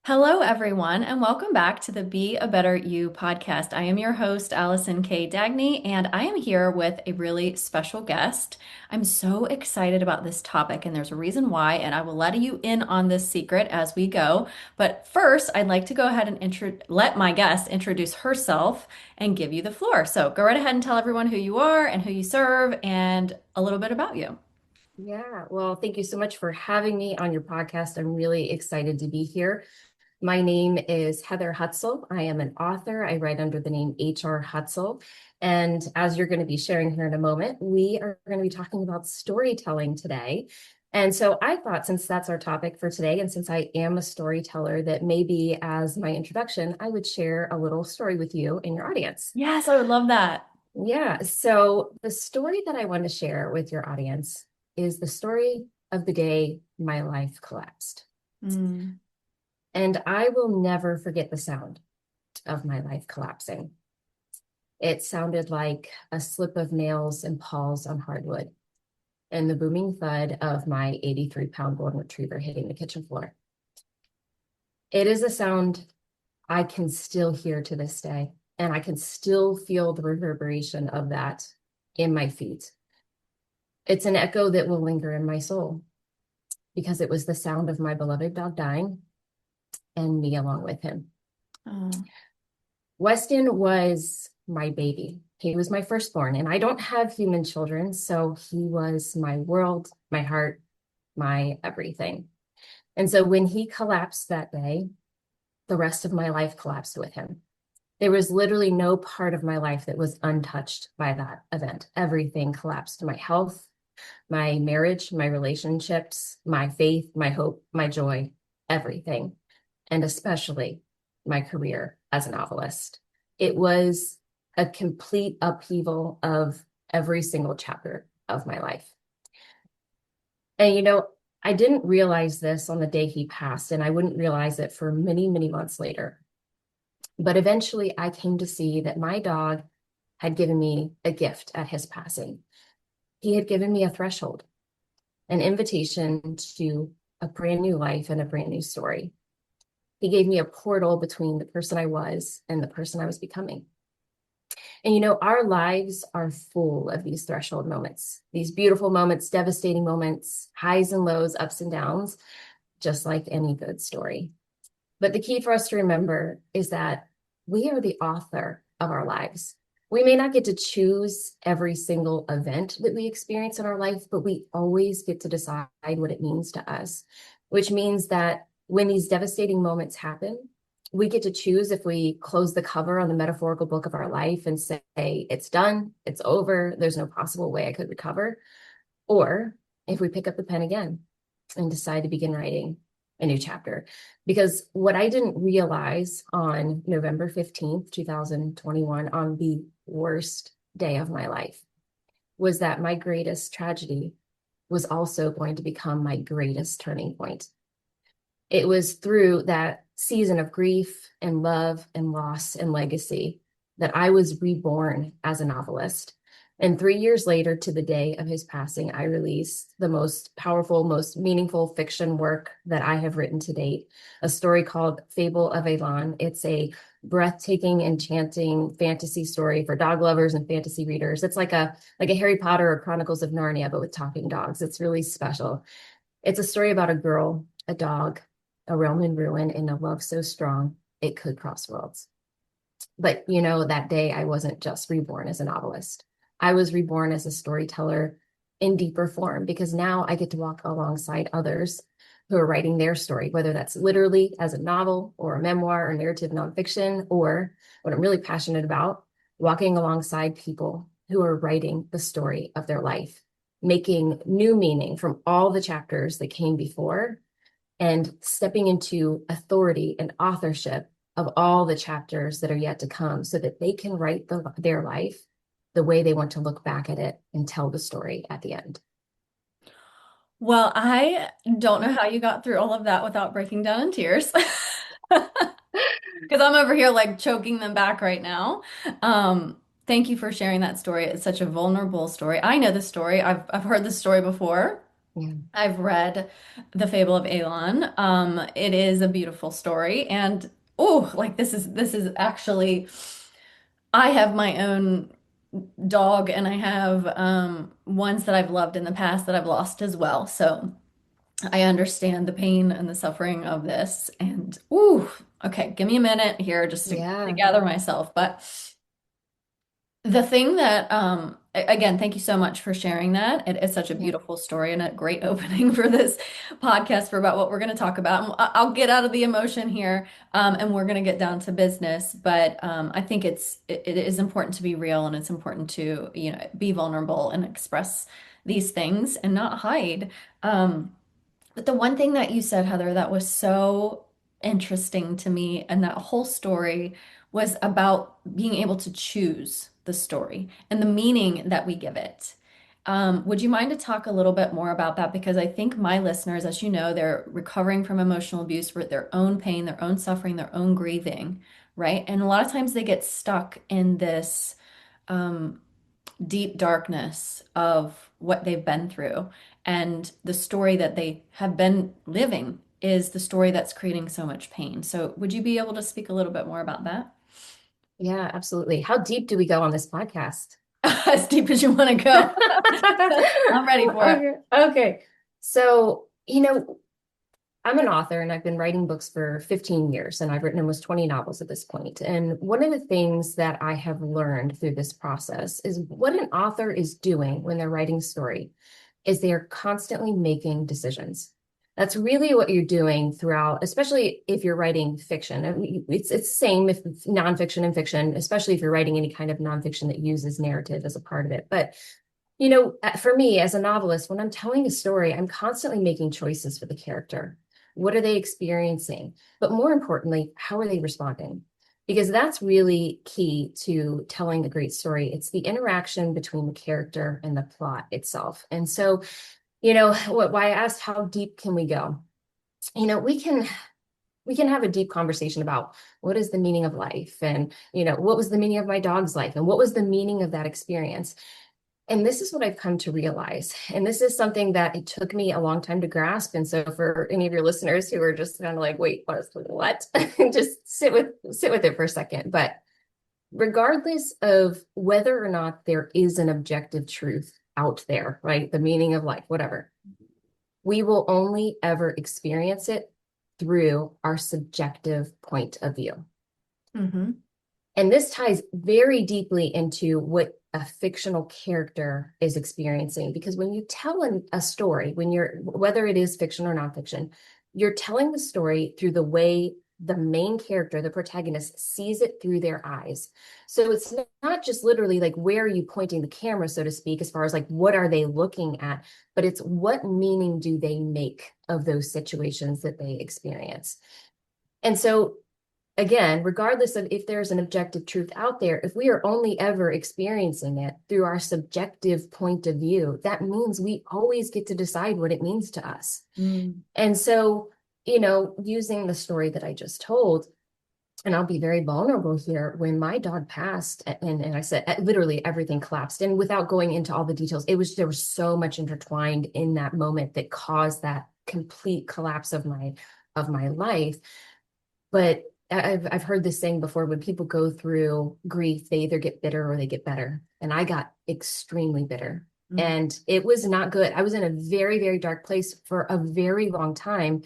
Hello, everyone, and welcome back to the Be a Better You podcast. I am your host, Allison K. Dagny, and I am here with a really special guest. I'm so excited about this topic, and there's a reason why, and I will let you in on this secret as we go. But first, I'd like to go ahead and let my guest introduce herself and give you the floor. So go right ahead and tell everyone who you are and who you serve and a little bit about you. Yeah, well, thank you so much for having me on your podcast. I'm really excited to be here. My name is Heather Hutzel. I am an author. I write under the name HR Hutzel. And as you're going to be sharing here in a moment, we are going to be talking about storytelling today. And so I thought, since that's our topic for today, and since I am a storyteller, that maybe as my introduction, I would share a little story with you and your audience. Yes, I would love that. Yeah, so the story that I want to share with your audience is the story of the day my life collapsed. Mm. And I will never forget the sound of my life collapsing. It sounded like a slip of nails and paws on hardwood and the booming thud of my 83-pound golden retriever hitting the kitchen floor. It is a sound I can still hear to this day, and I can still feel the reverberation of that in my feet. It's an echo that will linger in my soul because it was the sound of my beloved dog dying and me along with him. Oh. Weston was my baby. He was my firstborn, and I don't have human children, so he was my world, my heart, my everything. And so when he collapsed that day, the rest of my life collapsed with him. There was literally no part of my life that was untouched by that event. Everything collapsed. My health, my marriage, my relationships, my faith, my hope, my joy, everything, and especially my career as a novelist. It was a complete upheaval of every single chapter of my life. And, I didn't realize this on the day he passed, and I wouldn't realize it for many, many months later. But eventually, I came to see that my dog had given me a gift at his passing. He had given me a threshold, an invitation to a brand new life and a brand new story. He gave me a portal between the person I was and the person I was becoming. And our lives are full of these threshold moments, these beautiful moments, devastating moments, highs and lows, ups and downs, just like any good story. But the key for us to remember is that we are the author of our lives. We may not get to choose every single event that we experience in our life, but we always get to decide what it means to us, which means that when these devastating moments happen, we get to choose if we close the cover on the metaphorical book of our life and say, it's done, it's over, there's no possible way I could recover, or if we pick up the pen again and decide to begin writing a new chapter. Because what I didn't realize on November 15th, 2021, on the worst day of my life, was that my greatest tragedy was also going to become my greatest turning point. It was through that season of grief and love and loss and legacy that I was reborn as a novelist. And 3 years later, to the day of his passing, I released the most powerful, most meaningful fiction work that I have written to date, a story called Fable of Elan. It's a breathtaking, enchanting fantasy story for dog lovers and fantasy readers. It's like a Harry Potter or Chronicles of Narnia, but with talking dogs. It's really special. It's a story about a girl, a dog, a realm in ruin, and a love so strong it could cross worlds. But that day I wasn't just reborn as a novelist. I was reborn as a storyteller in deeper form because now I get to walk alongside others who are writing their story, whether that's literally as a novel or a memoir or narrative nonfiction, or what I'm really passionate about, walking alongside people who are writing the story of their life, making new meaning from all the chapters that came before, and stepping into authority and authorship of all the chapters that are yet to come so that they can write their life the way they want to look back at it and tell the story at the end. Well, I don't know how you got through all of that without breaking down in tears. Because I'm over here like choking them back right now. Thank you for sharing that story. It's such a vulnerable story. I know the story. I've heard the story before. Yeah. I've read The Fable of Elon. It is a beautiful story, and oh, like this is actually I have my own dog, and I have ones that I've loved in the past that I've lost as well. So I understand the pain and the suffering of this. And ooh, okay, give me a minute here just to Yeah. gather myself. But the thing that, again, thank you so much for sharing that. It's such a Yeah. beautiful story and a great opening for this podcast for about what we're going to talk about. And I'll get out of the emotion here, and we're going to get down to business. But I think it is important to be real, and it's important to, be vulnerable and express these things and not hide. But the one thing that you said, Heather, that was so interesting to me, and that whole story was about being able to choose the story and the meaning that we give it. Would you mind to talk a little bit more about that? Because I think my listeners, as you know, they're recovering from emotional abuse for their own pain, their own suffering, their own grieving, right? And a lot of times they get stuck in this. Um, Deep darkness of what they've been through. And the story that they have been living is the story that's creating so much pain. So, would you be able to speak a little bit more about that? Yeah, absolutely. How deep do we go on this podcast? As deep as you want to go. I'm ready for it. Okay. Okay. So, I'm an author and I've been writing books for 15 years and I've written almost 20 novels at this point. And one of the things that I have learned through this process is what an author is doing when they're writing a story is they are constantly making decisions. That's really what you're doing throughout, especially if you're writing fiction. I mean, it's the same if it's nonfiction and fiction, especially if you're writing any kind of nonfiction that uses narrative as a part of it. But for me as a novelist, when I'm telling a story, I'm constantly making choices for the character. What are they experiencing? But more importantly, how are they responding? Because that's really key to telling a great story. It's the interaction between the character and the plot itself. And so, why I asked how deep can we go? We can have a deep conversation about what is the meaning of life and what was the meaning of my dog's life and what was the meaning of that experience. And this is what I've come to realize. And this is something that it took me a long time to grasp. And so for any of your listeners who are just kind of like, wait, what? Just sit with it for a second. But regardless of whether or not there is an objective truth out there, right? The meaning of life, whatever, we will only ever experience it through our subjective point of view. Hmm. And this ties very deeply into what a fictional character is experiencing. Because when you tell a story, whether it is fiction or nonfiction, you're telling the story through the way the main character, the protagonist, sees it through their eyes. So it's not just literally like, where are you pointing the camera, so to speak, as far as like, what are they looking at? But it's what meaning do they make of those situations that they experience? And so again, regardless of if there's an objective truth out there, if we are only ever experiencing it through our subjective point of view, that means we always get to decide what it means to us. Mm. And so, using the story that I just told, and I'll be very vulnerable here, when my dog passed and I said literally everything collapsed. And without going into all the details, there was so much intertwined in that moment that caused that complete collapse of my life. But I've heard this saying before, when people go through grief, they either get bitter or they get better. And I got extremely bitter. Mm. And it was not good. I was in a very, very dark place for a very long time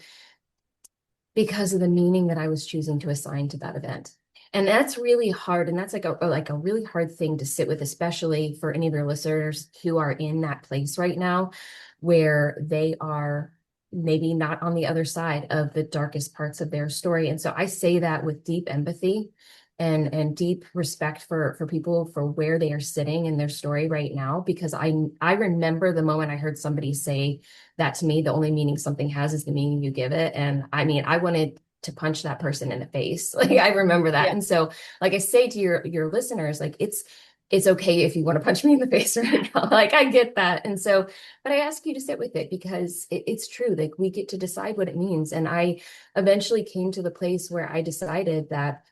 because of the meaning that I was choosing to assign to that event. And that's really hard. And that's like a really hard thing to sit with, especially for any of your listeners who are in that place right now, where they are maybe not on the other side of the darkest parts of their story. And so I say that with deep empathy and deep respect for people, for where they are sitting in their story right now, because I remember the moment I heard somebody say that to me. The only meaning something has is the meaning you give it. And I mean, I wanted to punch that person in the face. Like, I remember that. Yeah. And so, like I say to your listeners, like, it's okay if you want to punch me in the face right now. Like, I get that. And so, but I ask you to sit with it because it's true. Like, we get to decide what it means. And I eventually came to the place where I decided that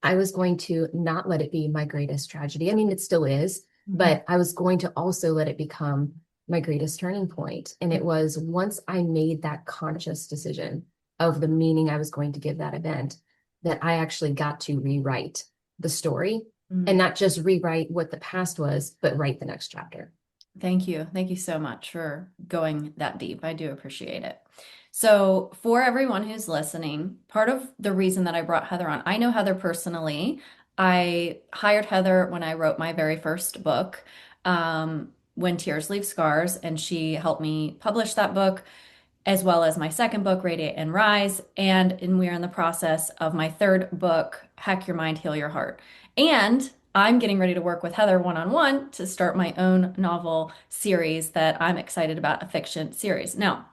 I was going to not let it be my greatest tragedy. I mean, it still is, Mhm. but I was going to also let it become my greatest turning point. And it was once I made that conscious decision of the meaning I was going to give that event, that I actually got to rewrite the story and Mm. not just rewrite what the past was, but write the next chapter. Thank you. Thank you so much for going that deep. I do appreciate it. So, for everyone who's listening, part of the reason that I brought Heather on, I know Heather personally. I hired Heather when I wrote my very first book, When Tears Leave Scars, and she helped me publish that book, as well as my second book, Radiate and Rise. And we're in the process of my third book, Hack Your Mind, Heal Your Heart. And I'm getting ready to work with Heather one on one to start my own novel series that I'm excited about, a fiction series. Now,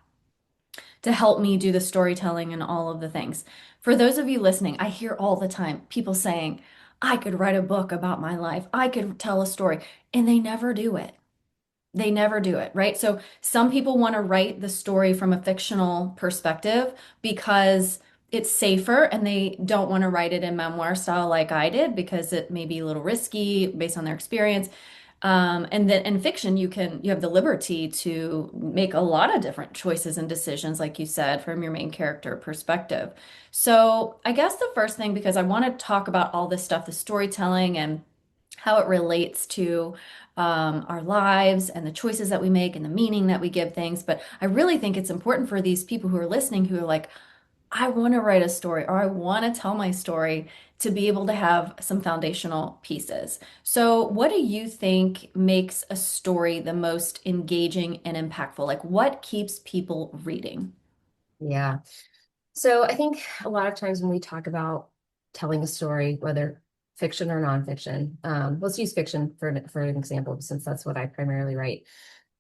to help me do the storytelling and all of the things. For those of you listening, I hear all the time people saying, I could write a book about my life, I could tell a story, and they never do it. They never do it, right? So some people want to write the story from a fictional perspective because it's safer and they don't want to write it in memoir style like I did because it may be a little risky based on their experience. And then in fiction, you have the liberty to make a lot of different choices and decisions, like you said, from your main character perspective. So I guess the first thing, because I want to talk about all this stuff, the storytelling and how it relates to our lives and the choices that we make and the meaning that we give things. But I really think it's important for these people who are listening who are like, I want to write a story or I want to tell my story to be able to have some foundational pieces. So, what do you think makes a story the most engaging and impactful? Like, what keeps people reading? Yeah. So I think a lot of times when we talk about telling a story, whether fiction or nonfiction, let's use fiction for an example, since that's what I primarily write.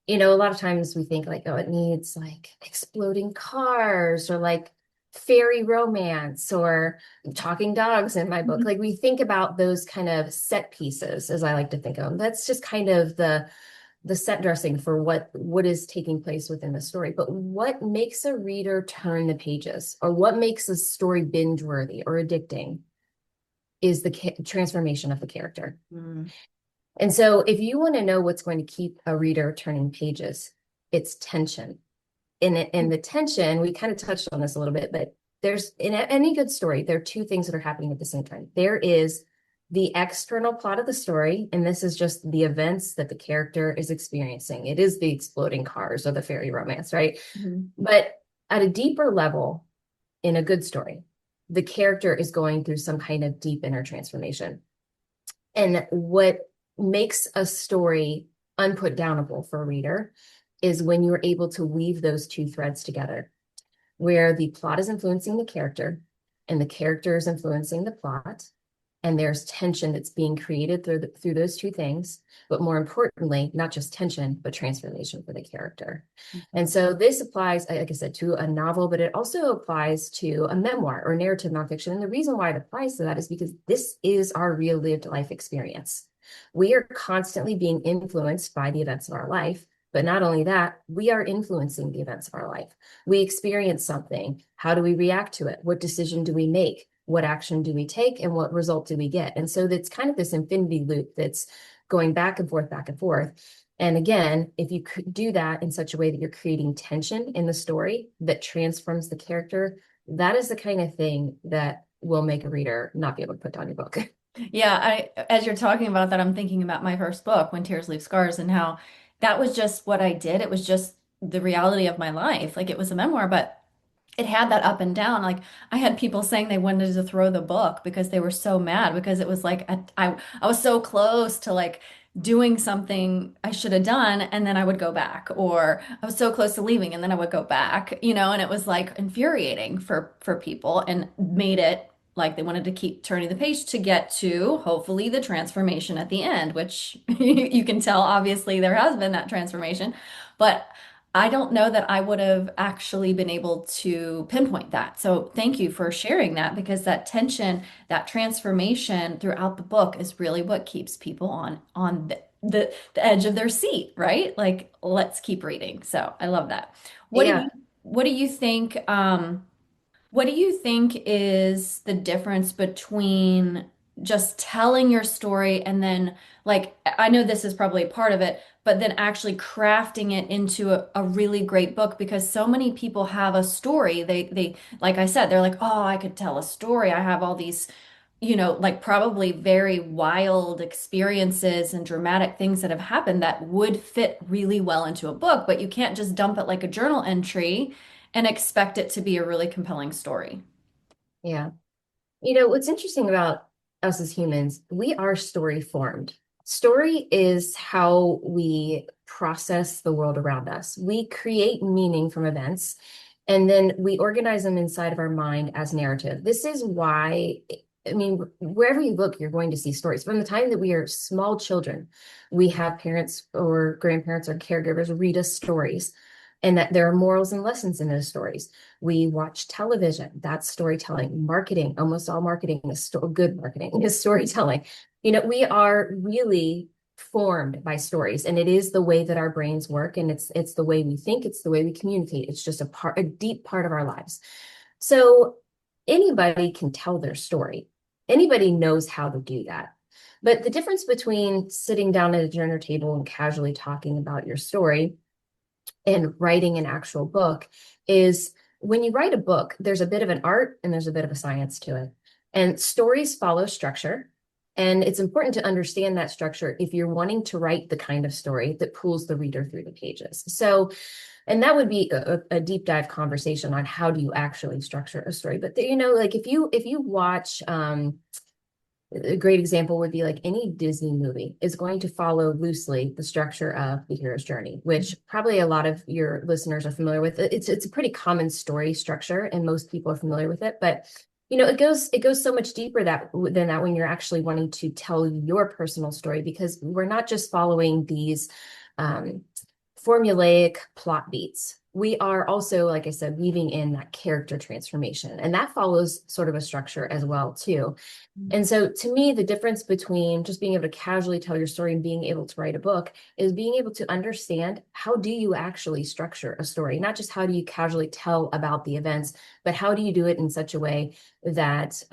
A lot of times we think like, oh, it needs like exploding cars or like fairy romance or talking dogs in my book. Mhm. Like we think about those kind of set pieces, as I like to think of them. That's just kind of the set dressing for what is taking place within the story. But what makes a reader turn the pages, or what makes a story binge worthy or addicting, is the transformation of the character. Mm. And so if you want to know what's going to keep a reader turning pages, it's tension. In the tension, we kind of touched on this a little bit, but there's in any good story, there are two things that are happening at the same time. There is the external plot of the story, and this is just the events that the character is experiencing. It is the exploding cars or the fairy romance, right? Mhm. But at a deeper level, in a good story, the character is going through some kind of deep inner transformation. And what makes a story unputdownable for a reader is when you're able to weave those two threads together, where the plot is influencing the character and the character is influencing the plot. And there's tension that's being created through those two things. But more importantly, not just tension, but transformation for the character. And so this applies, like I said, to a novel, but it also applies to a memoir or narrative nonfiction. And the reason why it applies to that is because this is our real lived life experience. We are constantly being influenced by the events of our life. But not only that, we are influencing the events of our life. We experience something. How do we react to it? What decision do we make? What action do we take? And what result do we get? And so it's kind of this infinity loop that's going back and forth, back and forth. And again, if you could do that in such a way that you're creating tension in the story that transforms the character, that is the kind of thing that will make a reader not be able to put down your book. Yeah, as you're talking about that, I'm thinking about my first book, When Tears Leave Scars, and how that was just what I did. It was just the reality of my life. Like it was a memoir, but it had that up and down. Like I had people saying they wanted to throw the book because they were so mad because it was like I was so close to like doing something I should have done and then I would go back, or I was so close to leaving and then I would go back, and it was like infuriating for people and made it like they wanted to keep turning the page to get to hopefully the transformation at the end, which you can tell obviously there has been that transformation. But I don't know that I would have actually been able to pinpoint that. So thank you for sharing that because that tension, that transformation throughout the book is really what keeps people on the edge of their seat, right? Like let's keep reading. So I love that. What do you Yeah. what do you think what do you think is the difference between just telling your story and then like I know this is probably a part of it, but then actually crafting it into a really great book because so many people have a story. They like I said, they're like, "Oh, I could tell a story. I have all these, like probably very wild experiences and dramatic things that have happened that would fit really well into a book, but you can't just dump it like a journal entry and expect it to be a really compelling story." Yeah. What's interesting about us as humans, we are story formed. Story is how we process the world around us. We create meaning from events, and then we organize them inside of our mind as narrative. This is why, I mean, wherever you look, you're going to see stories. From the time that we are small children, we have parents or grandparents or caregivers read us stories, and that there are morals and lessons in those stories. We watch television, that's storytelling. Marketing, almost all marketing is good marketing is storytelling. We are really formed by stories, and it is the way that our brains work, and it's the way we think, it's the way we communicate. It's just a deep part of our lives. So anybody can tell their story. Anybody knows how to do that. But the difference between sitting down at a dinner table and casually talking about your story and writing an actual book is when you write a book, there's a bit of an art and there's a bit of a science to it. And stories follow structure. And it's important to understand that structure if you're wanting to write the kind of story that pulls the reader through the pages. So, and that would be a deep dive conversation on how do you actually structure a story. But like if you watch a great example would be like any Disney movie is going to follow loosely the structure of the hero's journey, which probably a lot of your listeners are familiar with. It's a pretty common story structure, and most people are familiar with it. But it goes so much deeper than that when you're actually wanting to tell your personal story, because we're not just following these um, formulaic plot beats. We are also, like I said, weaving in that character transformation, and that follows sort of a structure as well too. And so to me, the difference between just being able to casually tell your story and being able to write a book is being able to understand how do you actually structure a story, not just how do you casually tell about the events, but how do you do it in such a way that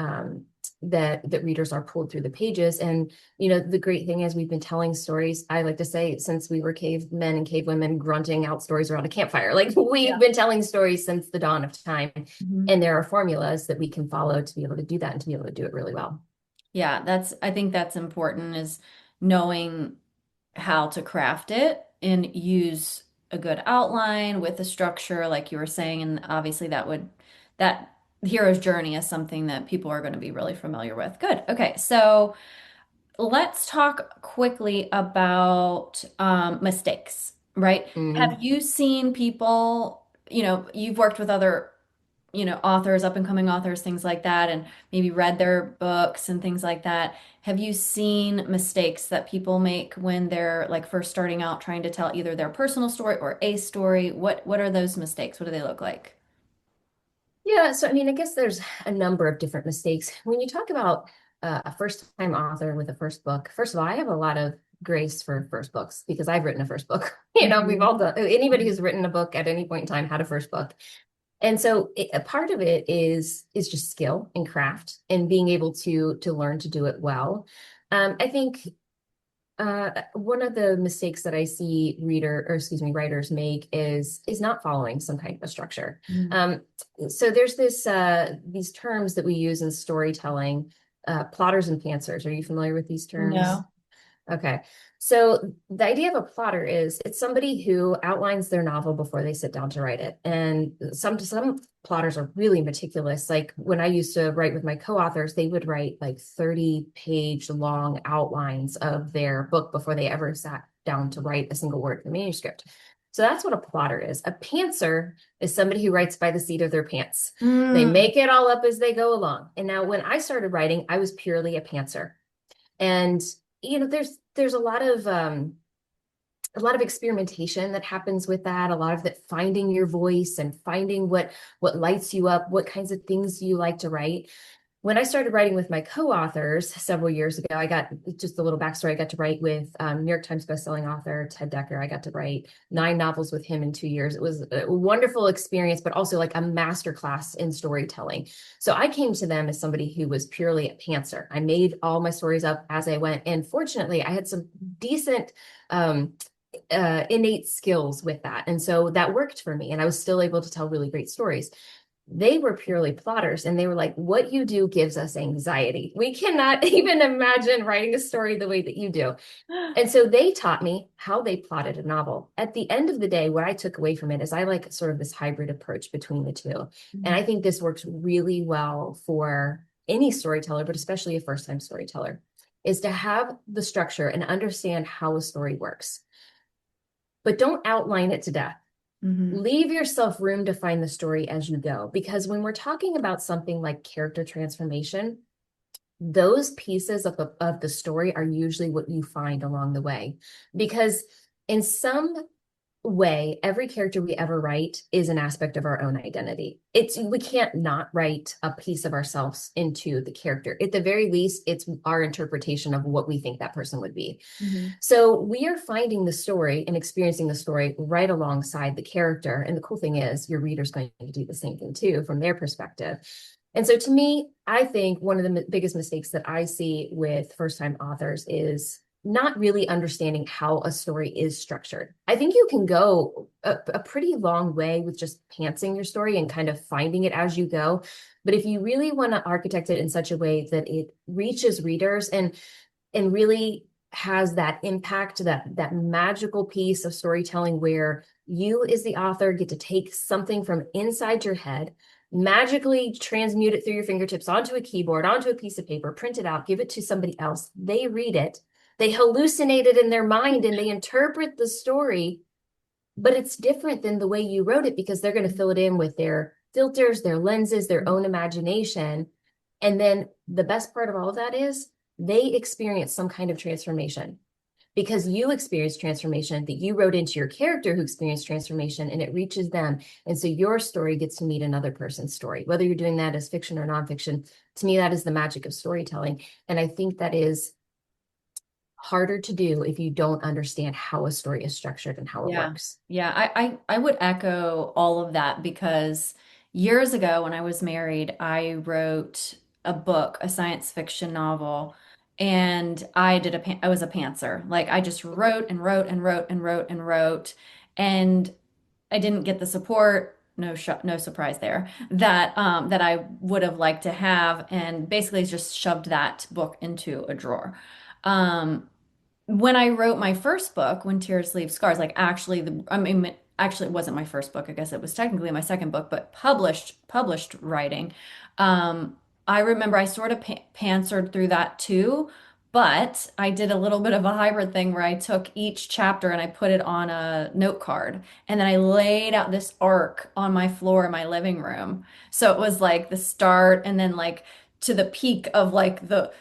that readers are pulled through the pages. And the great thing is we've been telling stories, I like to say, since we were cavemen and cavewomen grunting out stories around a campfire. Like we've Yeah. been telling stories since the dawn of time. Mhm. And there are formulas that we can follow to be able to do that and to be able to do it really well. Yeah, I think that's important is knowing how to craft it and use a good outline with a structure, like you were saying. And obviously that hero's journey is something that people are going to be really familiar with. Good. Okay. So let's talk quickly about mistakes, right? Have Mm. you seen people, you've worked with other authors, up and coming authors, things like that, and maybe read their books and things like that. Have you seen mistakes that people make when they're like first starting out trying to tell either their personal story or a story? What are those mistakes? What do they look like? Yeah, so I mean, I guess there's a number of different mistakes. When you talk about a first-time author with a first book, first of all, I have a lot of grace for first books because I've written a first book. We've Mhm. all done, anybody who's written a book at any point in time had a first book. And so a part of it is just skill and craft and being able to learn to do it well. I think one of the mistakes that I see writers make is not following some kind of a structure. Mhm. Um, so there's these terms that we use in storytelling, plotters and pantsers. Are you familiar with these terms? No. Okay. So the idea of a plotter is it's somebody who outlines their novel before they sit down to write it. And some plotters are really meticulous. Like when I used to write with my co-authors, they would write like 30-page long outlines of their book before they ever sat down to write a single word in the manuscript. So that's what a plotter is. A pantser is somebody who writes by the seat of their pants. They Mm. make it all up as they go along. And now when I started writing, I was purely a pantser. And there's a lot of experimentation that happens with that, a lot of that finding your voice and finding what lights you up, what kinds of things you like to write. when I started writing with my co-authors several years ago, I got just a little backstory. I got to write with New York Times bestselling author Ted Decker. I got to write 9 novels with him in 2 years. It was a wonderful experience, but also like a masterclass in storytelling. So I came to them as somebody who was purely a pantser. I made all my stories up as I went. And fortunately, I had some decent innate skills with that. And so that worked for me. And I was still able to tell really great stories. They were purely plotters, and they were like, what you do gives us anxiety. We cannot even imagine writing a story the way that you do. And so they taught me how they plotted a novel. At the end of the day, what I took away from it is I like sort of this hybrid approach between the two. And I think this works really well for any storyteller, but especially a first-time storyteller, is to have the structure and understand how a story works, but don't outline it to death. Mm-hmm. Leave yourself room to find the story as you go. Because when we're talking about something like character transformation, those pieces of the story are usually what you find along the way. Because in some way, every character we ever write is an aspect of our own identity. We can't not write a piece of ourselves into the character. At the very least, it's our interpretation of what we think that person would be. Mm-hmm. So we are finding the story and experiencing the story right alongside the character. And the cool thing is your reader's going to do the same thing too from their perspective. And so to me, I think one of the biggest mistakes that I see with first-time authors is not really understanding how a story is structured. I think you can go a pretty long way with just pantsing your story and kind of finding it as you go. But if you really want to architect it in such a way that it reaches readers and really has that impact, that magical piece of storytelling where you as the author get to take something from inside your head, magically transmute it through your fingertips onto a keyboard, onto a piece of paper, print it out, give it to somebody else. They read it, they hallucinate it in their mind, and they interpret the story, but it's different than the way you wrote it because they're going to fill it in with their filters, their lenses, their own imagination. And then the best part of all of that is they experience some kind of transformation because you experienced transformation that you wrote into your character who experienced transformation, and it reaches them. And so your story gets to meet another person's story, whether you're doing that as fiction or nonfiction. To me, that is the magic of storytelling. And I think that is harder to do if you don't understand how a story is structured and how it Yeah. works. Yeah. I would echo all of that because years ago when I was married, I wrote a book, a science fiction novel, and I was a pantser. Like I just wrote and wrote and wrote and wrote and wrote, and I didn't get the support, no surprise there, that I would have liked to have, and basically just shoved that book into a drawer. Um, when I wrote my first book, When Tears Leave Scars, like actually it wasn't my first book. I guess it was technically my second book, but published writing. I remember I sort of pantsered through that too, but I did a little bit of a hybrid thing where I took each chapter and I put it on a note card, and then I laid out this arc on my floor in my living room. So it was like the start and then like to the peak of like the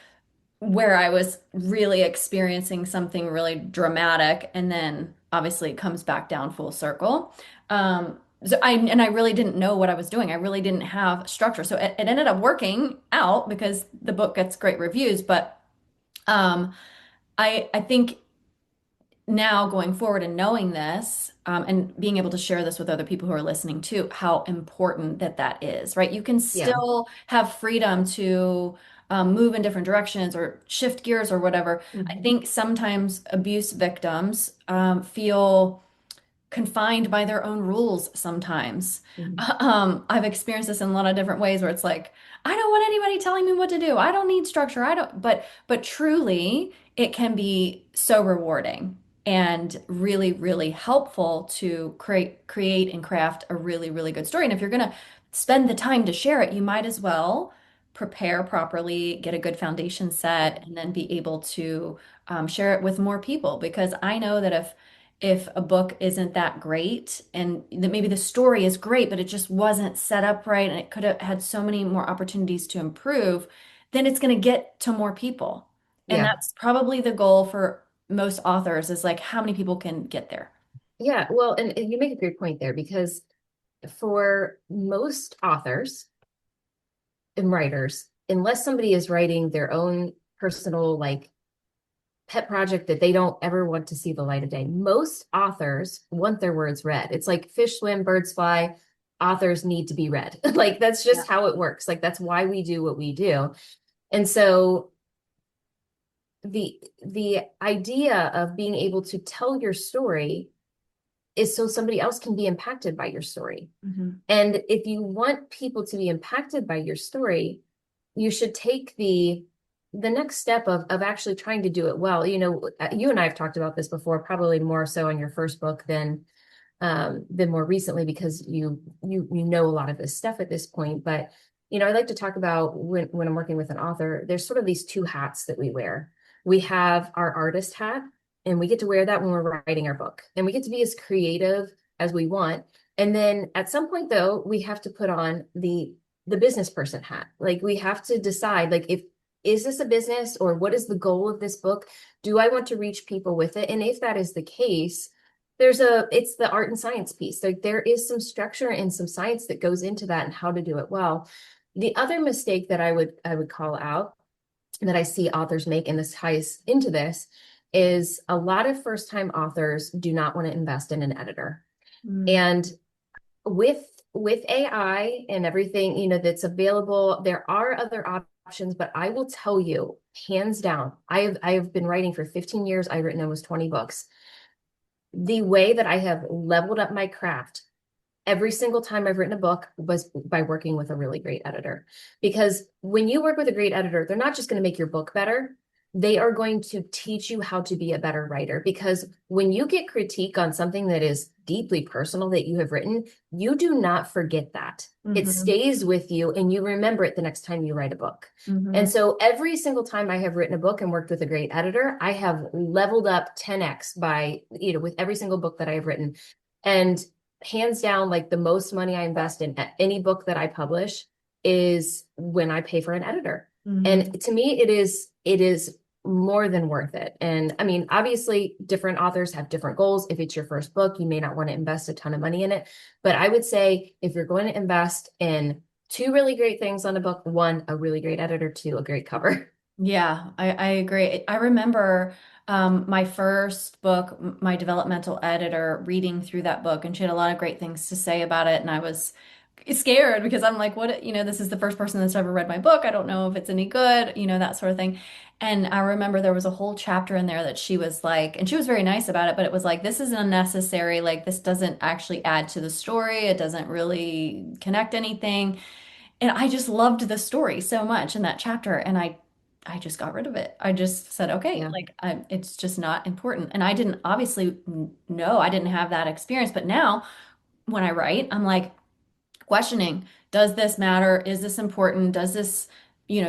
where I was really experiencing something really dramatic, and then obviously it comes back down full circle. I really didn't know what I was doing. I really didn't have structure. So it ended up working out because the book gets great reviews, but um, I think now going forward and knowing this and being able to share this with other people who are listening too, how important that is, right? You can Yeah. still have freedom to move in different directions or shift gears or whatever. I Mhm. think sometimes abuse victims feel confined by their own rules sometimes. Mhm. I've experienced this in a lot of different ways where it's like, I don't want anybody telling me what to do. I don't need structure. I don't, but truly, it can be so rewarding and really, really helpful to create and craft a really, really good story. And if you're gonna spend the time to share it, you might as well prepare properly, get a good foundation set, and then be able to share it with more people. Because I know that if a book isn't that great and that maybe the story is great, but it just wasn't set up right and it could have had so many more opportunities to improve, then it's going to get to more people. And Yeah. that's probably the goal for most authors is like how many people can get there. Yeah. Well, and you make a great point there because for most authors and writers, unless somebody is writing their own personal like pet project that they don't ever want to see the light of day. Most authors want their words read. It's like fish swim, birds fly. Authors need to be read. Like that's Yeah. just how it works. Like that's why we do what we do. And so the idea of being able to tell your story is so somebody else can be impacted by your story. Hmm. And if you want people to be impacted by your story, you should take the next step of actually trying to do it well. You know, you and I have talked about this before, probably more so on your first book than more recently because you know a lot of this stuff at this point. But you know, I like to talk about when I'm working with an author, there's sort of these two hats that we wear. We have our artist hat, and we get to wear that when we're writing our book, and we get to be as creative as we want. And then at some point, though, we have to put on the business person hat. Like we have to decide, like if is this a business or what is the goal of this book? Do I want to reach people with it? And if that is the case, it's the art and science piece. Like there is some structure and some science that goes into that and how to do it well. The other mistake that I would call out that I see authors make, and this ties into this, is a lot of first time authors do not want to invest in an editor. Mm. And with with AI and everything, you know, that's available, there are other options, but I will tell you, hands down, I have been writing for 15 years. I've written almost 20 books. The way that I have leveled up my craft every single time I've written a book was by working with a really great editor. Because when you work with a great editor, they're not just going to make your book better. They are going to teach you how to be a better writer. Because when you get critique on something that is deeply personal that you have written, you do not forget that. It Hmm. stays with you and you remember it the next time you write a book. And Hmm. so every single time I have written a book and worked with a great editor, I have leveled up 10x by, you know, with every single book that I have written. And hands down, like the most money I invest in any book that I publish is when I pay for an editor. Hmm. And to me, it is more than worth it. And I mean, obviously, different authors have different goals. If it's your first book, you may not want to invest a ton of money in it. But I would say if you're going to invest in two really great things on a book, one, a really great editor, two, a great cover. Yeah, I agree. I remember my first book, my developmental editor, reading through that book, and she had a lot of great things to say about it. And I was scared because I'm like, what, this is the first person that's ever read my book. I don't know if it's any good, that sort of thing. And I remember there was a whole chapter in there that she was like, and she was very nice about it, but it was like, this is unnecessary. Like, this doesn't actually add to the story. It doesn't really connect anything. And I just loved the story so much in that chapter, and I just got rid of it. I just said, okay, Yeah. like it's just not important. And I didn't obviously know, I didn't have that experience, but now when I write, I'm like questioning, does this matter? Is this important? Does this,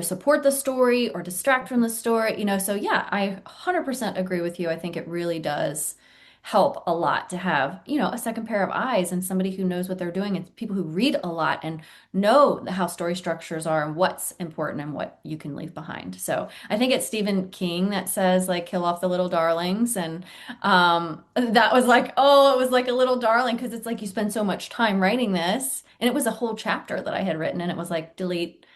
support the story or distract from the story? So yeah, I 100% agree with you. I think it really does help a lot to have, a second pair of eyes and somebody who knows what they're doing and people who read a lot and know how story structures are and what's important and what you can leave behind. So I think it's Stephen King that says like kill off the little darlings. And that was like, oh, it was like a little darling because it's like you spend so much time writing this. And it was a whole chapter that I had written and it was like delete.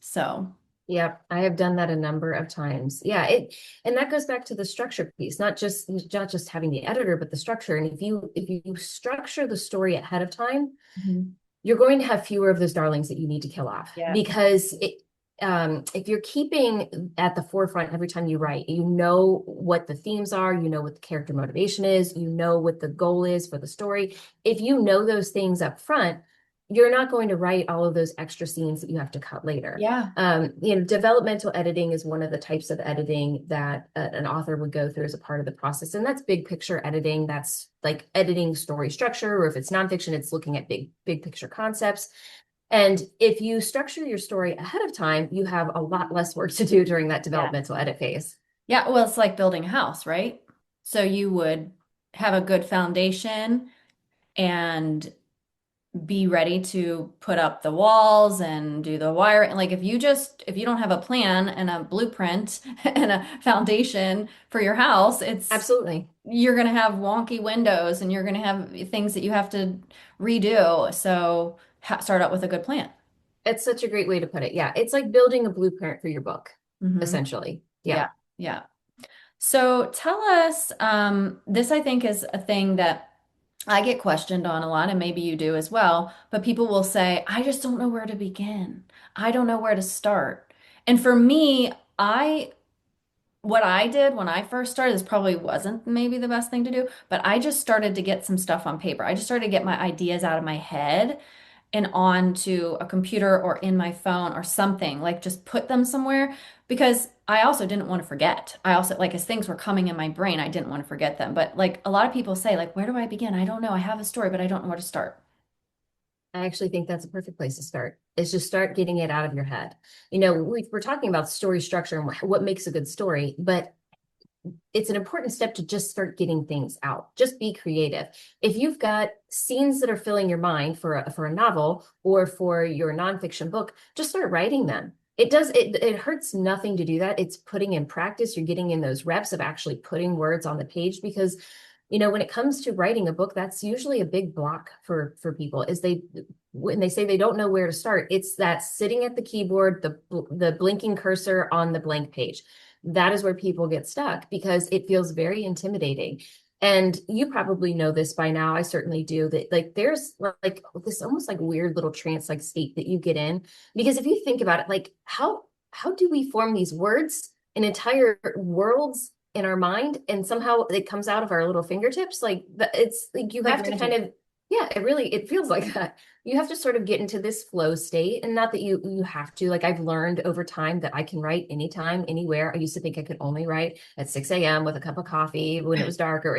So, Yeah, I have done that a number of times. Yeah, it and that goes back to the structure piece, not just having the editor, but the structure. And if you structure the story ahead of time, mhm. you're going to have fewer of those darlings that you need to kill off Yeah. because if you're keeping at the forefront every time you write, you know what the themes are, you know what the character motivation is, you know what the goal is for the story. If you know those things up front, you're not going to write all of those extra scenes that you have to cut later. Yeah. Developmental editing is one of the types of editing that an author would go through as a part of the process. And that's big picture editing. That's like editing story structure, or if it's nonfiction, it's looking at big picture concepts. And if you structure your story ahead of time, you have a lot less work to do during that Yeah. developmental edit phase. Yeah. Well, it's like building a house, right? So you would have a good foundation and be ready to put up the walls and do the wiring. Like if you don't have a plan and a blueprint and a foundation for your house, Absolutely. you're going to have wonky windows and you're going to have things that you have to redo. So start out with a good plan. It's such a great way to put it. Yeah. It's like building a blueprint for your book, Hmm. essentially. Yeah. Yeah, yeah. So tell us, this I think is a thing that I get questioned on a lot, and maybe you do as well, but people will say, I just don't know where to begin. I don't know where to start. And for me, what I did when I first started, this probably wasn't maybe the best thing to do, but I just started to get some stuff on paper. I just started to get my ideas out of my head and onto a computer or in my phone or something, like just put them somewhere because I also didn't want to forget. I also, like, as things were coming in my brain, I didn't want to forget them. But like a lot of people say, like, where do I begin? I don't know. I have a story, but I don't know where to start. I actually think that's a perfect place to start, is just start getting it out of your head. You know, we're talking about story structure and what makes a good story, but it's an important step to just start getting things out. Just be creative. If you've got scenes that are filling your mind for a novel or for your nonfiction book, just start writing them. It hurts nothing to do that. It's putting in practice. You're getting in those reps of actually putting words on the page because when it comes to writing a book, that's usually a big block for people is they when they say they don't know where to start, it's that sitting at the keyboard, the blinking cursor on the blank page. That is where people get stuck because it feels very intimidating. And you probably know this by now. I certainly do that. Like there's like this almost like weird little trance like state that you get in. Because if you think about it, like how do we form these words and entire worlds in our mind and somehow it comes out of our little fingertips? Like it's like you have to kind Synchronicity. of yeah, it feels like that. You have to sort of get into this flow state, and not that you have to. Like I've learned over time that I can write anytime, anywhere. I used to think I could only write at 6 a.m. with a cup of coffee when it was dark, or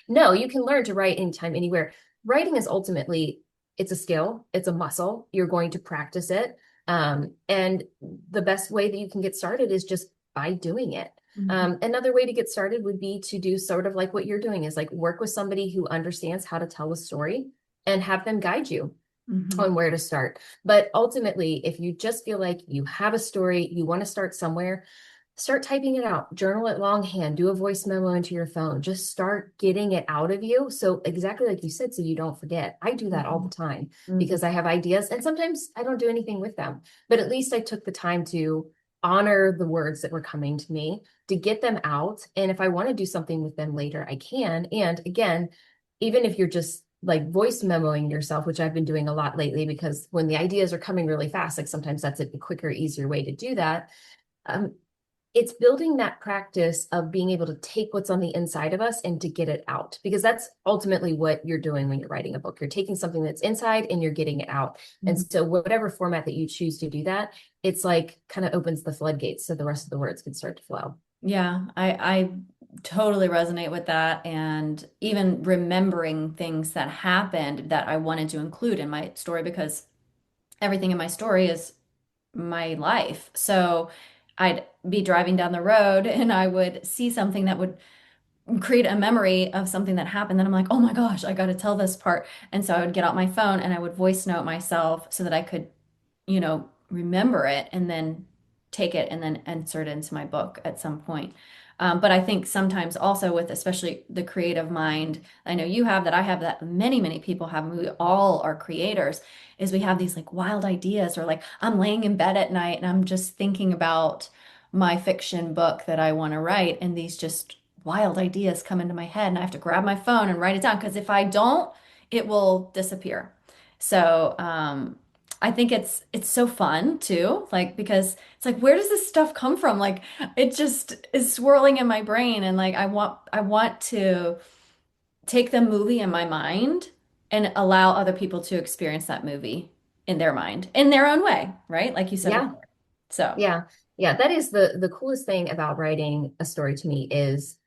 no, you can learn to write anytime, anywhere. Writing is ultimately it's a skill, it's a muscle. You're going to practice it, and the best way that you can get started is just by doing it. Mhm. Another way to get started would be to do sort of like what you're doing is like work with somebody who understands how to tell a story and have them guide you Mhm. on where to start. But ultimately, if you just feel like you have a story, you want to start somewhere, start typing it out, journal it longhand, do a voice memo into your phone, just start getting it out of you. So exactly like you said, so you don't forget. I do that all the Mhm. time Mhm. because I have ideas and sometimes I don't do anything with them, but at least I took the time to honor the words that were coming to me to get them out. And if I want to do something with them later, I can. And again, even if you're just like voice memoing yourself, which I've been doing a lot lately, because when the ideas are coming really fast, like sometimes that's a quicker, easier way to do that. Um, it's building that practice of being able to take what's on the inside of us and to get it out, because that's ultimately what you're doing when you're writing a book. You're taking something that's inside and you're getting it out. And Mhm. so whatever format that you choose to do that, it's like kind of opens the floodgates so the rest of the words can start to flow. Yeah, I totally resonate with that. And even remembering things that happened that I wanted to include in my story because everything in my story is my life. So I'd be driving down the road and I would see something that would create a memory of something that happened. Then I'm like, oh my gosh, I got to tell this part. And so I would get out my phone and I would voice note myself so that I could, remember it and then take it and then insert it into my book at some point. But I think sometimes also with especially the creative mind, I know you have that, I have that, many, many people have, and we all are creators, is we have these like wild ideas or like I'm laying in bed at night and I'm just thinking about my fiction book that I want to write, and these just wild ideas come into my head and I have to grab my phone and write it down because if I don't, it will disappear. So, I think it's so fun too, like because it's like where does this stuff come from? Like it just is swirling in my brain and like I want to take the movie in my mind and allow other people to experience that movie in their mind, in their own way, right? Like you said Yeah. before. So, Yeah. Yeah. That is the coolest thing about writing a story to me is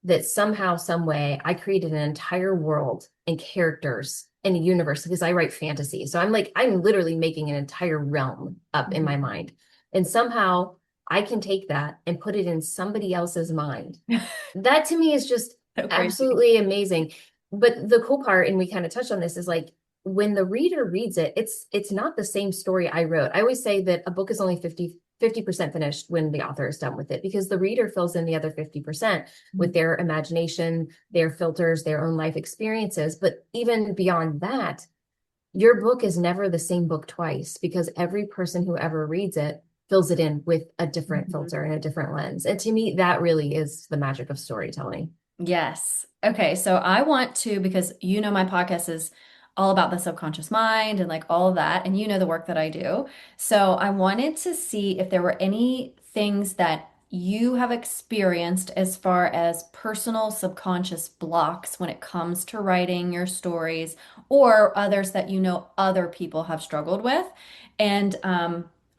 that somehow, some way, I created an entire world and characters and a universe because I write fantasy. So I'm literally making an entire realm up in my mhm. mind. And somehow I can take that and put it in somebody else's mind. That to me is just So crazy. absolutely amazing. But the cool part, and we kind of touched on this, is like when the reader reads it, it's not the same story I wrote. I always say that a book is only 50% finished when the author is done with it because the reader fills in the other 50% with their imagination, their filters, their own life experiences. But even beyond that, your book is never the same book twice because every person who ever reads it fills it in with a different Mhm. filter and a different lens. And to me, that really is the magic of storytelling. Yes. Okay, so I want to, because you know my podcast is all about the subconscious mind and like all of that, and you know the work that I do. So I wanted to see if there were any things that you have experienced as far as personal subconscious blocks when it comes to writing your stories, or others that you know other people have struggled with. And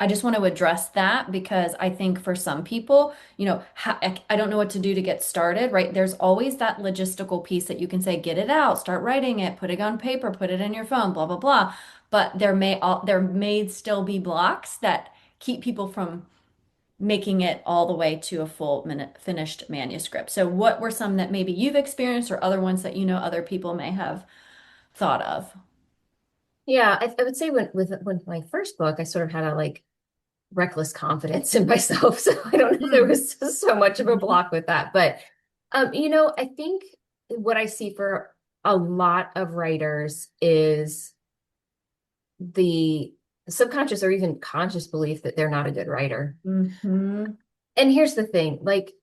I just want to address that because I think for some people, I don't know what to do to get started, right? There's always that logistical piece that you can say, get it out, start writing it, put it on paper, put it in your phone, blah, blah, blah. But there may still be blocks that keep people from making it all the way to a full minute finished manuscript. So what were some that maybe you've experienced or other ones that you know other people may have thought of? Yeah, I would say when my first book, I sort of had a like reckless confidence in myself. So I don't know if there Hmm. was so much of a block with that. But I think what I see for a lot of writers is the subconscious or even conscious belief that they're not a good writer. Hmm. And here's the thing, like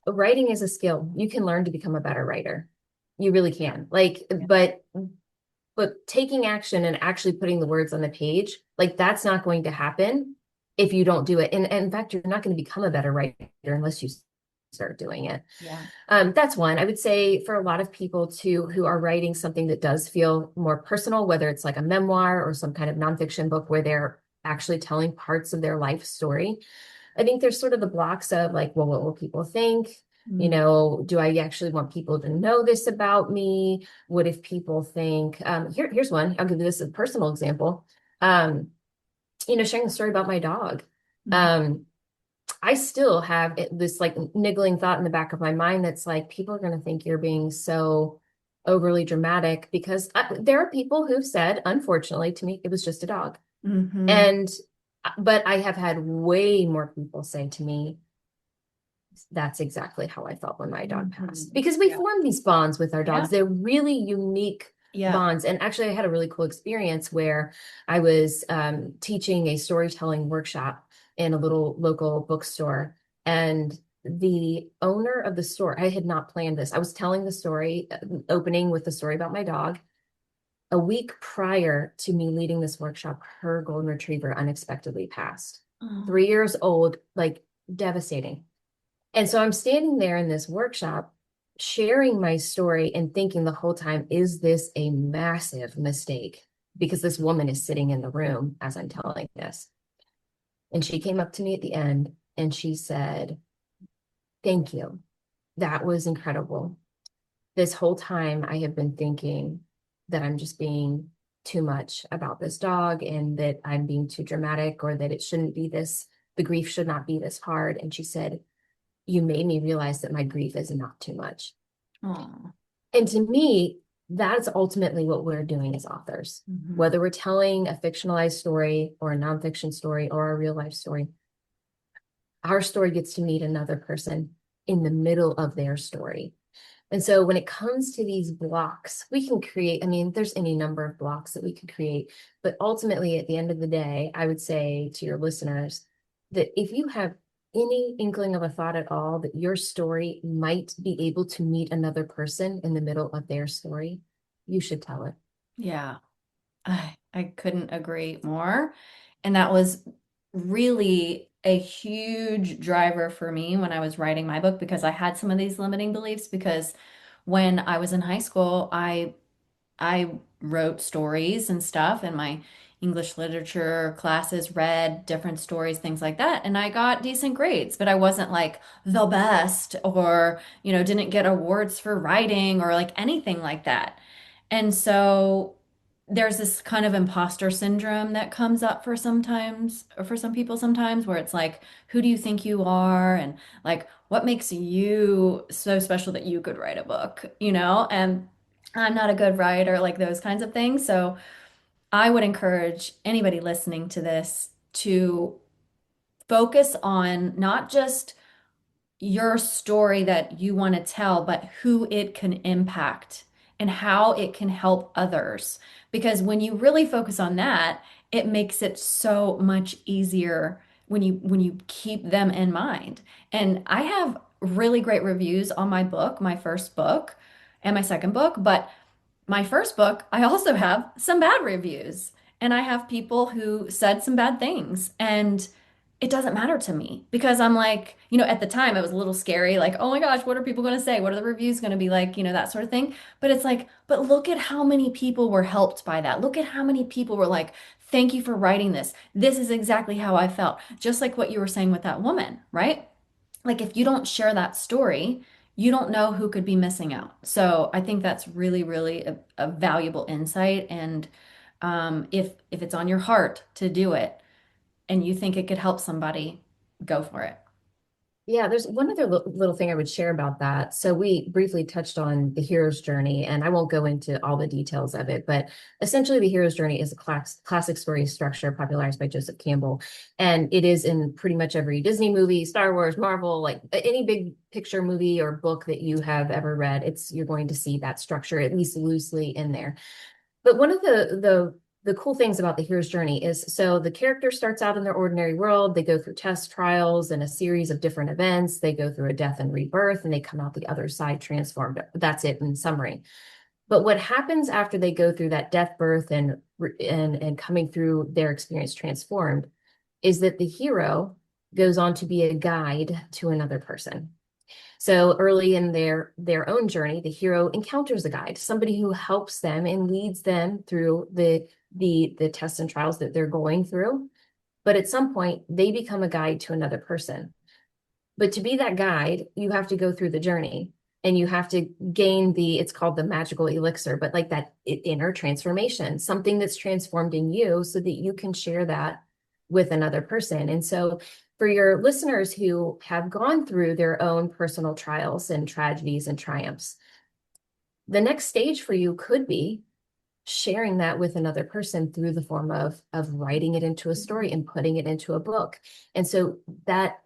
writing is a skill. You can learn to become a better writer. You really can. Like, Yeah. but taking action and actually putting the words on the page, like that's not going to happen if you don't do it. And in fact, you're not going to become a better writer unless you start doing it. Yeah. That's one. I would say for a lot of people too who are writing something that does feel more personal, whether it's like a memoir or some kind of nonfiction book where they're actually telling parts of their life story. I think there's sort of the blocks of like, well, what will people think? Mm. Do I actually want people to know this about me? What if people think, here's one, I'll give you this as a personal example. Um, sharing the story about my dog. Mhm. Um, I still have this like niggling thought in the back of my mind that's like, people are going to think you're being so overly dramatic because there are people who've said, unfortunately, to me, it was just a dog. Mhm. And, but I have had way more people say to me, that's exactly how I felt when my dog passed. Mhm. Because we Yeah. form these bonds with our Yeah. dogs. They're really unique Yeah. bonds. And actually, I had a really cool experience where I was teaching a storytelling workshop in a little local bookstore. And the owner of the store, I had not planned this. I was telling the story, opening with the story about my dog. A week prior to me leading this workshop, her golden retriever unexpectedly passed. Oh. 3 years old, like devastating. And so I'm standing there in this workshop, sharing my story and thinking the whole time, is this a massive mistake? Because this woman is sitting in the room as I'm telling this. And she came up to me at the end and she said, thank you. That was incredible. This whole time I have been thinking that I'm just being too much about this dog and that I'm being too dramatic or that it shouldn't be this, the grief should not be this hard. And she said, you made me realize that my grief is not too much. Oh. And to me, that's ultimately what we're doing as authors. Mhm. Whether we're telling a fictionalized story or a nonfiction story or a real life story, our story gets to meet another person in the middle of their story. And so when it comes to these blocks, we can create, I mean, there's any number of blocks that we could create, but ultimately at the end of the day, I would say to your listeners that if you have any inkling of a thought at all that your story might be able to meet another person in the middle of their story, you should tell it. Yeah. I couldn't agree more. And that was really a huge driver for me when I was writing my book because I had some of these limiting beliefs because when I was in high school, I wrote stories and stuff, and my English literature classes read different stories, things like that. And I got decent grades, but I wasn't like the best or, didn't get awards for writing or like anything like that. And so there's this kind of imposter syndrome that comes up for sometimes, or for some people sometimes, where it's like, who do you think you are? And like, what makes you so special that you could write a book, And I'm not a good writer, like those kinds of things. So I would encourage anybody listening to this to focus on not just your story that you want to tell, but who it can impact and how it can help others. Because when you really focus on that, it makes it so much easier when you keep them in mind. And I have really great reviews on my book, my first book and my second book, but my first book, I also have some bad reviews, and I have people who said some bad things. And it doesn't matter to me because I'm like, at the time it was a little scary, like, oh my gosh, what are people going to say? What are the reviews going to be like? That sort of thing. But it's like, but look at how many people were helped by that. Look at how many people were like, thank you for writing this. This is exactly how I felt. Just like what you were saying with that woman, right? Like if you don't share that story, you don't know who could be missing out. So I think that's really, really a valuable insight. And if it's on your heart to do it and you think it could help somebody, go for it. Yeah, there's one other little thing I would share about that. So we briefly touched on the hero's journey, and I won't go into all the details of it, but essentially the hero's journey is a classic story structure popularized by Joseph Campbell. And it is in pretty much every Disney movie, Star Wars, Marvel, like any big picture movie or book that you have ever read, you're going to see that structure at least loosely in there. But one of the cool things about the hero's journey is so the character starts out in their ordinary world. They go through test trials and a series of different events. They go through a death and rebirth, and they come out the other side transformed. That's it in summary. But what happens after they go through that death, birth, and coming through their experience transformed is that the hero goes on to be a guide to another person. So early in their own journey, the hero encounters a guide, somebody who helps them and leads them through the tests and trials that they're going through. But at some point, they become a guide to another person. But to be that guide, you have to go through the journey and you have to gain it's called the magical elixir, but like that inner transformation, something that's transformed in you so that you can share that with another person. And so for your listeners who have gone through their own personal trials and tragedies and triumphs, the next stage for you could be sharing that with another person through the form of writing it into a story and putting it into a book. And so that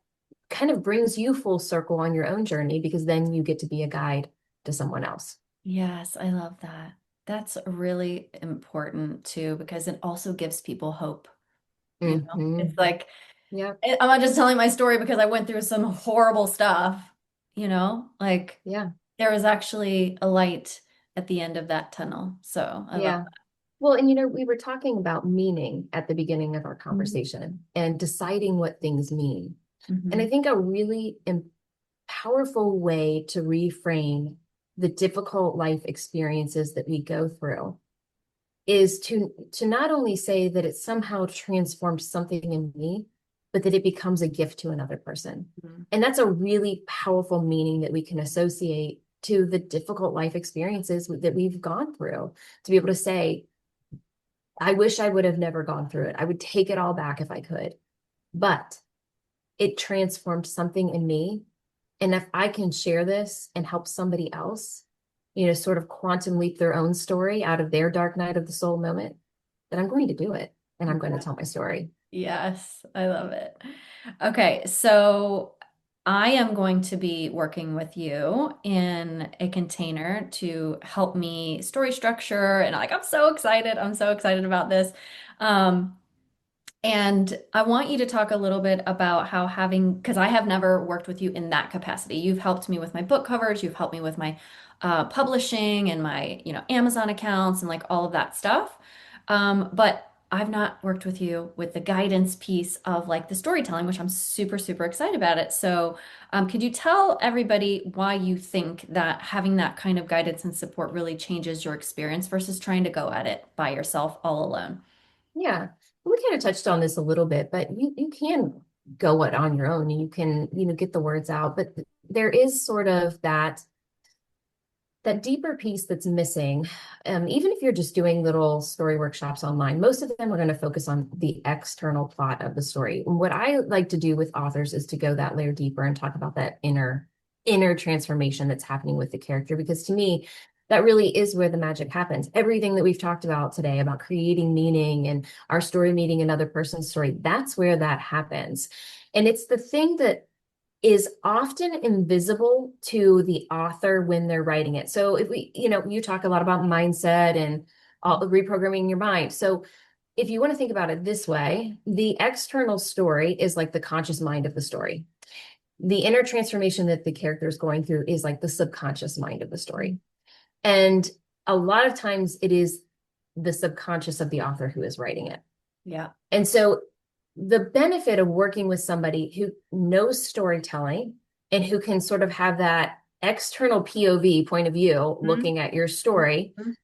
kind of brings you full circle on your own journey because then you get to be a guide to someone else. Yes, I love that. That's really important too, because it also gives people hope. It's Hmm. like, Yeah. I'm not just telling my story because I went through some horrible stuff, like Yeah. there was actually a light at the end of that tunnel. So I love Yeah. Well, and we were talking about meaning at the beginning of our that. conversation and deciding what things mean. And I Hmm. think a really powerful way to reframe the difficult life experiences that we go through is to not only say that it somehow transformed something in me, but that it becomes a gift to another person. Hmm. And that's a really powerful meaning that we can associate to the difficult life experiences that we've gone through, to be able to say, I wish I would have never gone through it. I would take it all back if I could. But it transformed something in me. And if I can share this and help somebody else, sort of quantum leap their own story out of their dark night of the soul moment, then I'm going to do it. And I'm going to tell my story. Yes, I love it. Okay, so I am going to be working with you in a container to help me story structure. And like, I'm so excited. I'm so excited about this. Um, And I want you to talk a little bit about how because I have never worked with you in that capacity. You've helped me with my book covers, you've helped me with my publishing and my, Amazon accounts and like all of that stuff. But I've not worked with you with the guidance piece of like the storytelling, which I'm super, super excited about it. So, could you tell everybody why you think that having that kind of guidance and support really changes your experience versus trying to go at it by yourself all alone? Yeah. We kind of touched on this a little bit, but you can go it on your own and you can, get the words out. But there is sort of that deeper piece that's missing. Even if you're just doing little story workshops online, most of them are going to focus on the external plot of the story. And what I like to do with authors is to go that layer deeper and talk about that inner transformation that's happening with the character, because to me, that really is where the magic happens. Everything that we've talked about today about creating meaning and our story meeting another person's story, that's where that happens. And it's the thing that is often invisible to the author when they're writing it. So if we, you talk a lot about mindset and all, reprogramming your mind. So if you want to think about it this way, the external story is like the conscious mind of the story. The inner transformation that the character is going through is like the subconscious mind of the story. And a lot of times it is the subconscious of the author who is writing it. Yeah. And so the benefit of working with somebody who knows storytelling and who can sort of have that external POV point of view Mhm. looking at your story, Mhm.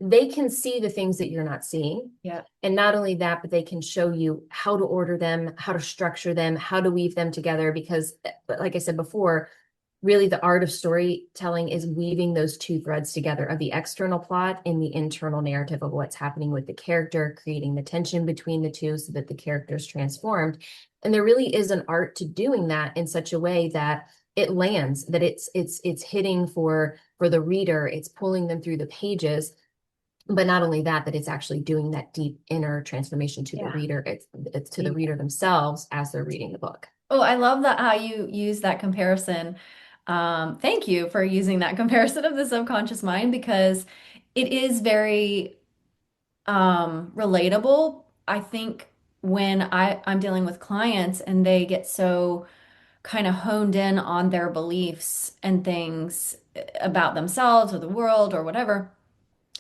they can see the things that you're not seeing. Yeah. And not only that, but they can show you how to order them, how to structure them, how to weave them together. Because, like I said before, really the art of storytelling is weaving those two threads together of the external plot and the internal narrative of what's happening with the character, creating the tension between the two so that the character is transformed. And there really is an art to doing that in such a way that it lands, that it's hitting for the reader, it's pulling them through the pages. But not only that, that it's actually doing that deep inner transformation to the Yeah. reader. It's to the reader themselves as they're reading the book. Oh, I love that how you use that comparison. Thank you for using that comparison of the subconscious mind because it is very relatable. I think when I'm dealing with clients and they get so kind of honed in on their beliefs and things about themselves or the world or whatever,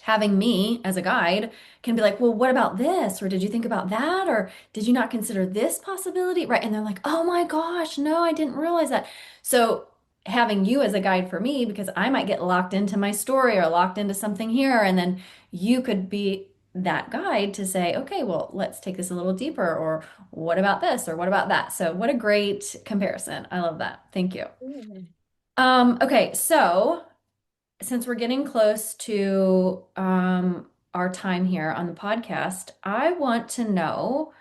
having me as a guide can be like, well, what about this? Or did you think about that? Or did you not consider this possibility? Right. And they're like, oh my gosh, no, I didn't realize that. So having you as a guide for me, because I might get locked into my story or locked into something here, and then you could be that guide to say, okay, well, let's take this a little deeper, or what about this, or what about that? So what a great comparison. I love that. Thank you. Mm. Okay, so since we're getting close to our time here on the podcast, I want to know,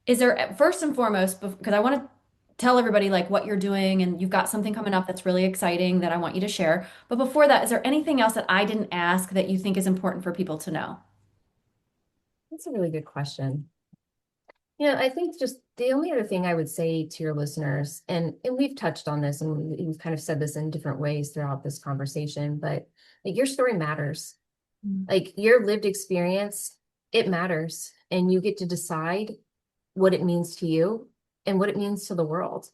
is there first and foremost, because I want to tell everybody like what you're doing and you've got something coming up that's really exciting that I want you to share. But before that, is there anything else that I didn't ask that you think is important for people to know? That's a really good question. Yeah, I think just the only other thing I would say to your listeners, and we've touched on this and we've kind of said this in different ways throughout this conversation, but like your story matters. Mm. Like your lived experience, it matters. And you get to decide what it means to you and what it means to the world.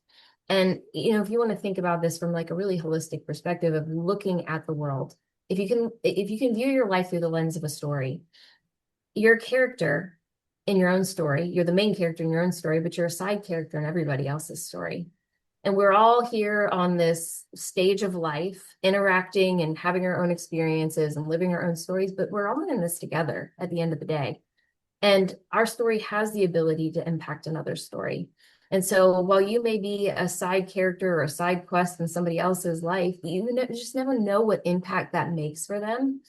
And if you want to think about this from like a really holistic perspective of looking at the world, if you can view your life through the lens of a story, your character in your own story, you're the main character in your own story, but you're a side character in everybody else's story. And we're all here on this stage of life, interacting and having our own experiences and living our own stories, but we're all in this together at the end of the day. And our story has the ability to impact another's story. And so while you may be a side character or a side quest in somebody else's life, you just never know what impact that makes for them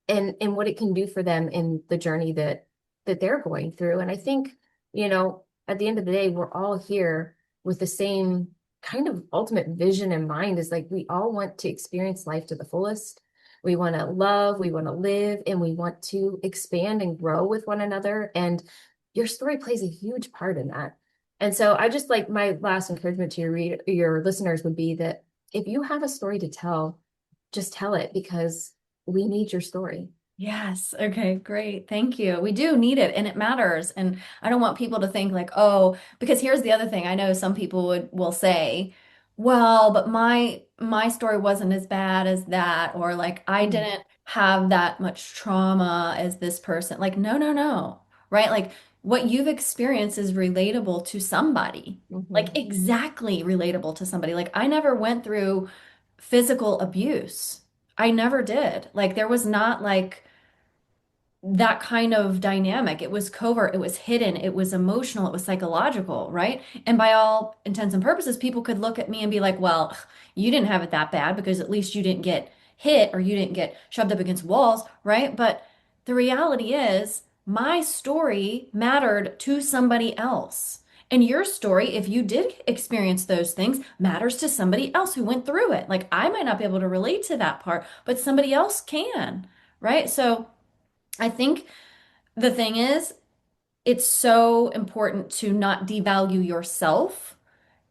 and what it can do for them in the journey that they're going through. And I think, at the end of the day, we're all here with the same kind of ultimate vision in mind is like we all want to experience life to the fullest. We want to love, we want to live, and we want to expand and grow with one another. And your story plays a huge part in that. And so I just like my last encouragement to your listeners would be that if you have a story to tell, just tell it because we need your story. Yes. Okay, great. Thank you. We do need it and it matters. And I don't want people to think like, oh, because here's the other thing. I know some people will say, well, but my story wasn't as bad as that, or like I Mm. didn't have that much trauma as this person. Like, no, no, no. Right? Like what you've experienced is relatable to somebody. Like Mhm. exactly relatable to somebody. Like I never went through physical abuse. I never did. Like there was not like that kind of dynamic. It was covert, it was hidden, it was emotional, it was psychological, right? And by all intents and purposes, people could look at me and be like, well, you didn't have it that bad because at least you didn't get hit or you didn't get shoved up against walls, right? But the reality is, my story mattered to somebody else. And your story, if you did experience those things, matters to somebody else who went through it. Like I might not be able to relate to that part, but somebody else can, right? So, I think the thing is, it's so important to not devalue yourself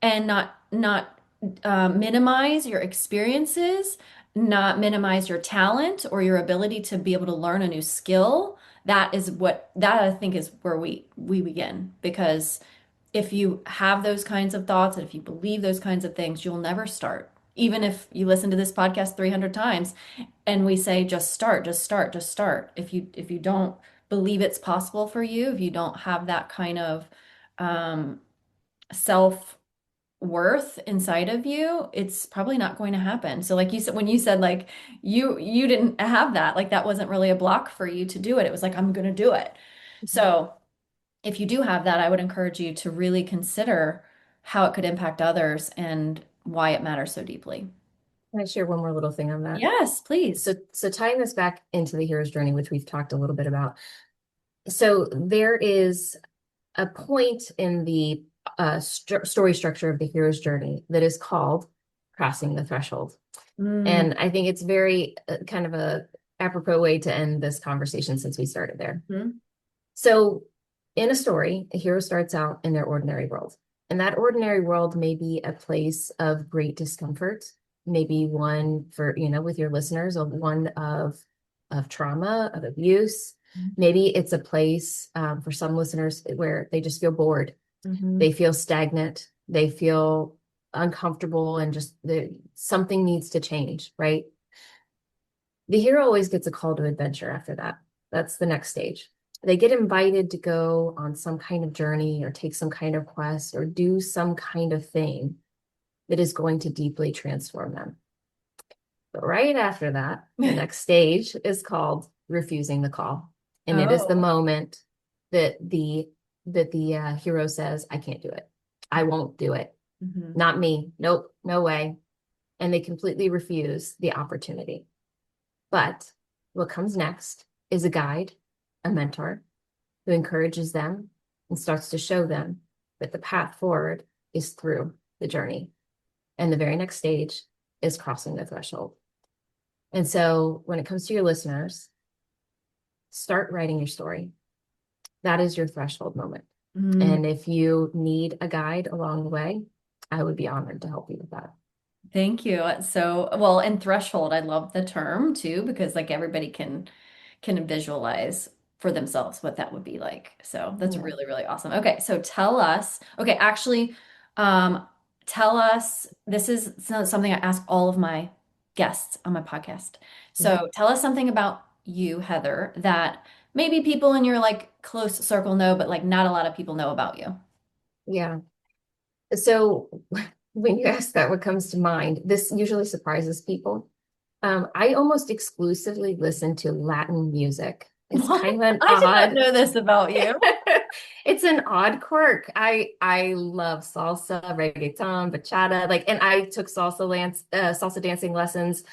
and not minimize your experiences, not minimize your talent or your ability to be able to learn a new skill. That I think is where we begin. Because if you have those kinds of thoughts and if you believe those kinds of things, you'll never start. Even if you listen to this podcast 300 times and we say just start, just start, just start. If you don't believe it's possible for you, if you don't have that kind of self worth inside of you, it's probably not going to happen. So like you said, when you said like you didn't have that, like that wasn't really a block for you to do it. It was like, I'm going to do it. So if you do have that, I would encourage you to really consider how it could impact others and why it matters so deeply. Can I share one more little thing on that? Yes, please. So tying this back into the hero's journey, which we've talked a little bit about. So there is a point in the story structure of the hero's journey that is called crossing the threshold. Mm, And I think it's very kind of a apropos way to end this conversation since we started there. mhm, So in a story, a hero starts out in their ordinary world. And that ordinary world may be a place of great discomfort, maybe one for, with your listeners, of one of trauma, of abuse. Maybe it's a place for some listeners where they just feel bored, mhm, they feel stagnant, they feel uncomfortable, and just something needs to change, right? The hero always gets a call to adventure after that. That's the next stage. They get invited to go on some kind of journey or take some kind of quest or do some kind of thing that is going to deeply transform them. But right after that, the mhm. next stage is called refusing the call. And it is the Oh. moment that the hero says, I can't do it. I won't do it. Mhm. Not me. Nope, no way. And they completely refuse the opportunity. But what comes next is a guide, a mentor who encourages them and starts to show them that the path forward is through the journey. And the very next stage is crossing the threshold. And so when it comes to your listeners, start writing your story. That is your threshold moment. Mm. And if you need a guide along the way, I would be honored to help you with that. Thank you. So, well, and threshold, I love the term too, because like everybody can visualize for themselves what that would be like. So that's Yeah. really, really awesome. Okay, so tell us, okay, actually, um, tell us, this is something I ask all of my guests on my podcast. Mhm. So tell us something about you, Heather, that maybe people in your like close circle know, but like not a lot of people know about you. Yeah. So when you ask that, what comes to mind? This usually surprises people. I almost exclusively listen to Latin music. It's What? kind of an I did not odd, know this about you. it's an odd quirk. I love salsa, reggaeton, bachata, and I took salsa dancing lessons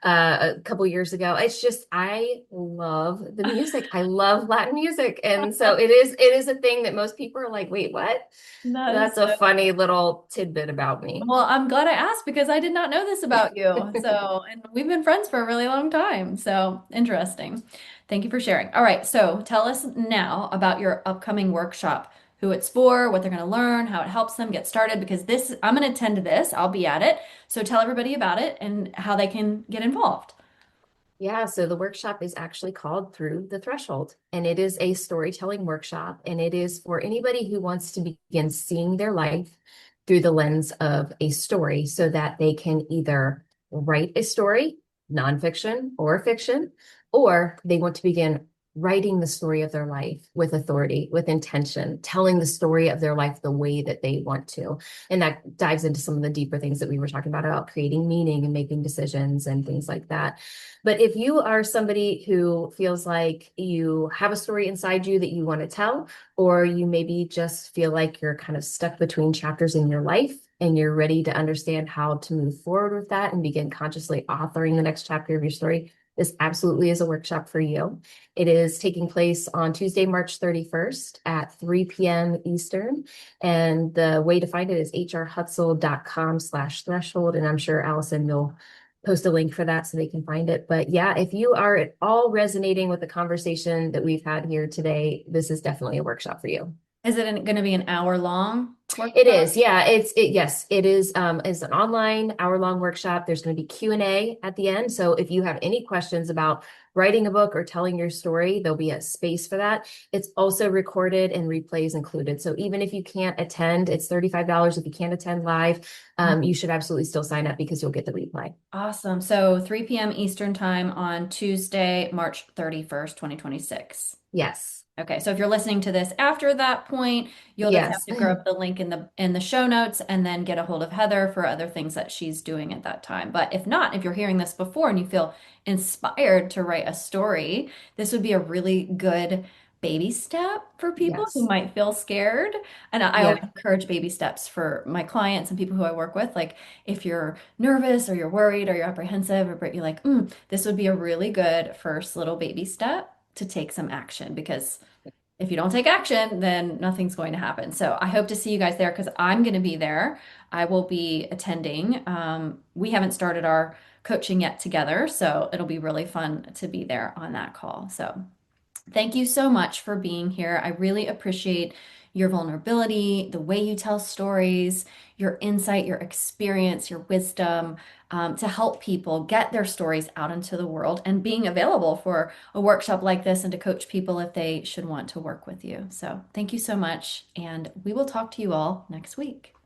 a couple years ago. It's just I love the music. I love Latin music, and so it is a thing that most people are like, wait, what? That is That's a so. funny little tidbit about me. Well, I'm glad I asked because I did not know this about you. So, and we've been friends for a really long time. So, interesting. Thank you for sharing. All right. So, tell us now about your upcoming workshop, who it's for, what they're going to learn, how it helps them get started, because I'm going to attend to this. I'll be at it. So, tell everybody about it and how they can get involved. Yeah, so the workshop is actually called Through the Threshold, and it is a storytelling workshop, and it is for anybody who wants to begin seeing their life through the lens of a story so that they can either write a story, nonfiction or fiction, or they want to begin writing the story of their life with authority, with intention, telling the story of their life the way that they want to. And that dives into some of the deeper things that we were talking about creating meaning and making decisions and things like that. But if you are somebody who feels like you have a story inside you that you want to tell, or you maybe just feel like you're kind of stuck between chapters in your life and you're ready to understand how to move forward with that and begin consciously authoring the next chapter of your story, this absolutely is a workshop for you. It is taking place on Tuesday, March 31st at 3 p.m. Eastern. And the way to find it is hrhutzel.com/threshold. And I'm sure Allison will post a link for that so they can find it. But yeah, if you are at all resonating with the conversation that we've had here today, this is definitely a workshop for you. Is it going to be an hour long It workshop? is, yeah. Yes, it is an online hour-long workshop. There's going to be Q&A at the end. So if you have any questions about writing a book or telling your story, there'll be a space for that. It's also recorded and replays included. So even if you can't attend, it's $35. If you can't attend live, you should absolutely still sign up because you'll get the replay. Awesome. So 3 p.m. Eastern time on Tuesday, March 31st, 2026. Yes. Okay, so if you're listening to this after that point, you'll just have Yes. to grab the link in the show notes and then get a hold of Heather for other things that she's doing at that time. But if not, if you're hearing this before and you feel inspired to write a story, this would be a really good baby step for people who Yes. might feel scared. And I always Yeah. encourage baby steps for my clients and people who I work with. Like if you're nervous or you're worried or you're apprehensive, or you're like, this would be a really good first little baby step to take some action because if you don't take action, then nothing's going to happen. So I hope to see you guys there because I'm going to be there. I will be attending. We haven't started our coaching yet together, so it'll be really fun to be there on that call. So thank you so much for being here. I really appreciate your vulnerability, the way you tell stories, your insight, your experience, your wisdom, to help people get their stories out into the world and being available for a workshop like this and to coach people if they should want to work with you. So, thank you so much. And we will talk to you all next week.